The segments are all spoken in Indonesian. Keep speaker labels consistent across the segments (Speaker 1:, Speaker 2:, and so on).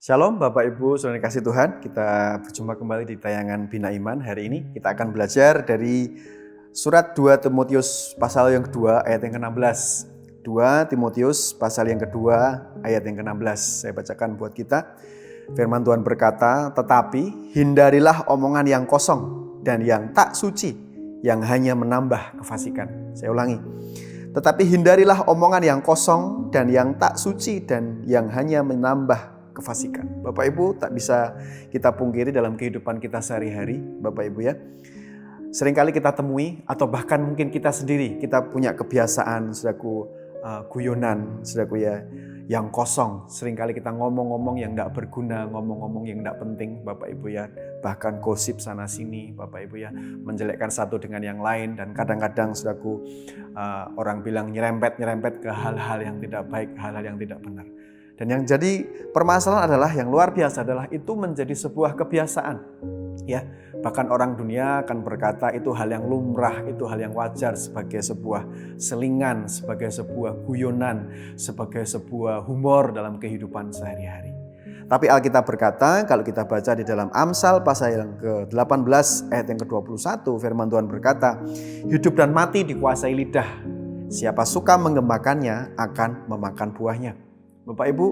Speaker 1: Shalom Bapak Ibu, saudara yang kasih Tuhan. Kita berjumpa kembali di tayangan Bina Iman. Hari ini kita akan belajar dari surat 2 Timotius pasal yang kedua ayat yang ke-16. 2 Timotius pasal yang kedua ayat yang ke-16. Saya bacakan buat kita. Firman Tuhan berkata, "Tetapi hindarilah omongan yang kosong dan yang tak suci, yang hanya menambah kefasikan." Saya ulangi. Tetapi hindarilah omongan yang kosong dan yang tak suci dan yang hanya menambah kefasikan. Bapak Ibu, tak bisa kita pungkiri dalam kehidupan kita sehari-hari, Bapak Ibu ya. Seringkali kita temui atau bahkan mungkin kita sendiri, kita punya kebiasaan, saudaraku, guyonan, saudaraku ya, yang kosong. Seringkali kita ngomong-ngomong yang tidak berguna, ngomong-ngomong yang tidak penting, Bapak Ibu ya. Bahkan gosip sana sini, Bapak Ibu ya, menjelekkan satu dengan yang lain. Dan kadang-kadang, saudaraku, orang bilang nyerempet ke hal-hal yang tidak baik, hal-hal yang tidak benar. Dan yang jadi permasalahan adalah, yang luar biasa adalah itu menjadi sebuah kebiasaan. Ya, bahkan orang dunia akan berkata itu hal yang lumrah, itu hal yang wajar sebagai sebuah selingan, sebagai sebuah guyonan, sebagai sebuah humor dalam kehidupan sehari-hari. Tapi Alkitab berkata, kalau kita baca di dalam Amsal pasal yang ke-18 ayat yang ke-21, firman Tuhan berkata, "Hidup dan mati dikuasai lidah. Siapa suka mengemakannya akan memakan buahnya." Bapak Ibu,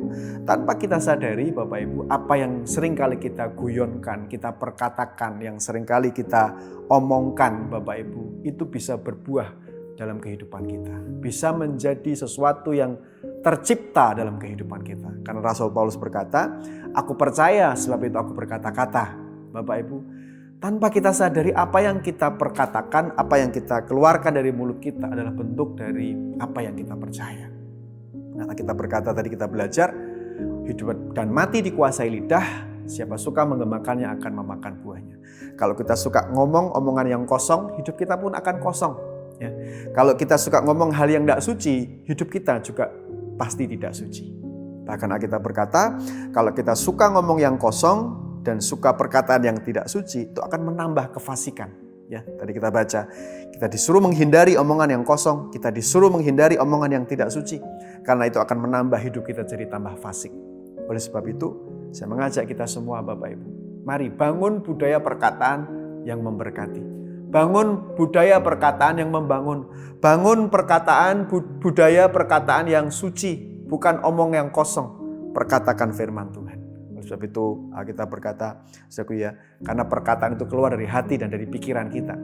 Speaker 1: tanpa kita sadari, Bapak Ibu, apa yang seringkali kita guyonkan, kita perkatakan, yang seringkali kita omongkan, Bapak Ibu, itu bisa berbuah dalam kehidupan kita. Bisa menjadi sesuatu yang tercipta dalam kehidupan kita. Karena Rasul Paulus berkata, "Aku percaya, sebab itu aku berkata-kata." Bapak Ibu, tanpa kita sadari, apa yang kita perkatakan, apa yang kita keluarkan dari mulut kita adalah bentuk dari apa yang kita percaya. Nah, kita berkata tadi, kita belajar, hidup dan mati dikuasai lidah, siapa suka mengemakannya akan memakan buahnya. Kalau kita suka ngomong omongan yang kosong, hidup kita pun akan kosong. Ya. Kalau kita suka ngomong hal yang tidak suci, hidup kita juga pasti tidak suci. Bahkan kita berkata, kalau kita suka ngomong yang kosong dan suka perkataan yang tidak suci, itu akan menambah kefasikan. Ya, tadi kita baca, kita disuruh menghindari omongan yang kosong, kita disuruh menghindari omongan yang tidak suci, karena itu akan menambah hidup kita jadi tambah fasik. Oleh sebab itu, saya mengajak kita semua, Bapak Ibu, mari bangun budaya perkataan yang memberkati. Bangun budaya perkataan yang membangun. Bangun budaya perkataan yang suci, bukan omong yang kosong. Perkatakan firman Tuhan. Sebab itu kita berkata, saudaraku ya, karena perkataan itu keluar dari hati dan dari pikiran kita.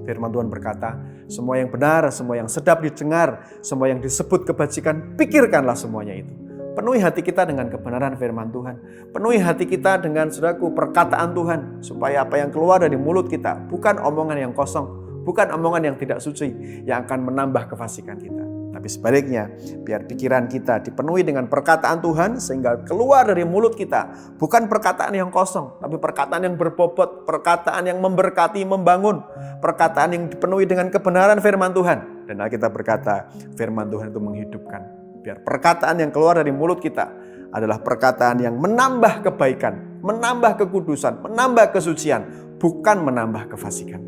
Speaker 1: Firman Tuhan berkata, semua yang benar, semua yang sedap didengar, semua yang disebut kebajikan, pikirkanlah semuanya itu. Penuhi hati kita dengan kebenaran firman Tuhan. Penuhi hati kita dengan, saudaraku, perkataan Tuhan. Supaya apa yang keluar dari mulut kita bukan omongan yang kosong, bukan omongan yang tidak suci, yang akan menambah kefasikan kita. Tapi sebaliknya, biar pikiran kita dipenuhi dengan perkataan Tuhan, sehingga keluar dari mulut kita bukan perkataan yang kosong, tapi perkataan yang berbobot, perkataan yang memberkati, membangun, perkataan yang dipenuhi dengan kebenaran firman Tuhan. Dan Alkitab berkata, firman Tuhan itu menghidupkan. Biar perkataan yang keluar dari mulut kita adalah perkataan yang menambah kebaikan, menambah kekudusan, menambah kesucian, bukan menambah kefasikan.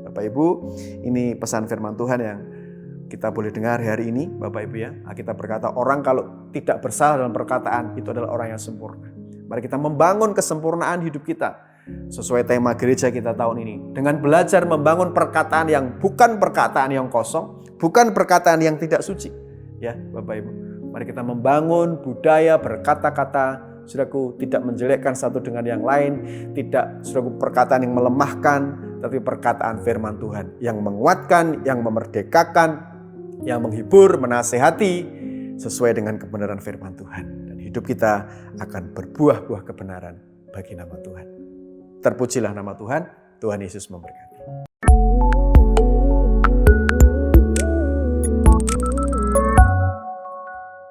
Speaker 1: Bapak Ibu, ini pesan firman Tuhan yang kita boleh dengar hari ini, Bapak Ibu ya. Kita berkata, orang kalau tidak bersalah dalam perkataan, itu adalah orang yang sempurna. Mari kita membangun kesempurnaan hidup kita sesuai tema gereja kita tahun ini, dengan belajar membangun perkataan yang bukan perkataan yang kosong, bukan perkataan yang tidak suci. Ya, Bapak Ibu, mari kita membangun budaya berkata-kata, saudaraku, tidak menjelekkan satu dengan yang lain, tidak, saudaraku, perkataan yang melemahkan, tapi perkataan firman Tuhan yang menguatkan, yang memerdekakan, yang menghibur, menasehati sesuai dengan kebenaran firman Tuhan. Dan hidup kita akan berbuah-buah kebenaran bagi nama Tuhan. Terpujilah nama Tuhan. Tuhan Yesus memberkati.